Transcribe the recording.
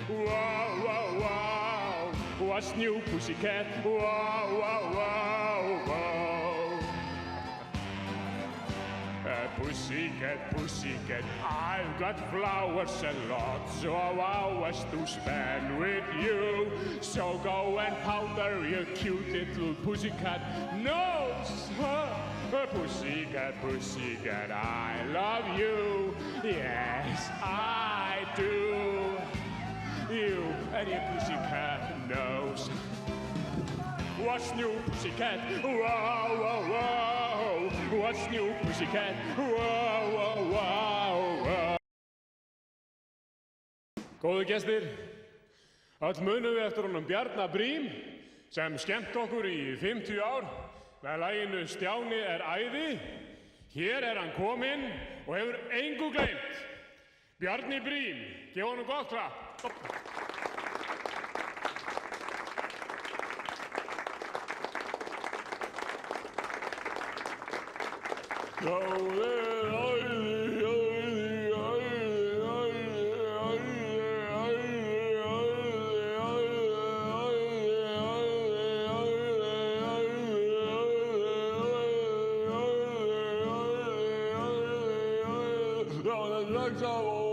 Wow, wow, wow. What's new, pussycat? Wow, wow, wow, wow. Pussycat, pussycat, I've got flowers and lots of hours to spend with you. So go and powder your cute little pussycat nose. Pussycat, pussycat, I love you. Yes, I do. You and your pussycat nose. What's new, pussycat? Wow, wow, wow. What's new, pussycat? Wow, wow, wow, wow. Góðu gestir, öll munum við eftir honum Bjarna Briem sem skemmt okkur í 50 ár með laginu Stjáni æði. Hér hann kominn og hefur engu gleymt. Bjarni Briem, gefa honum gott klapp. Let's go.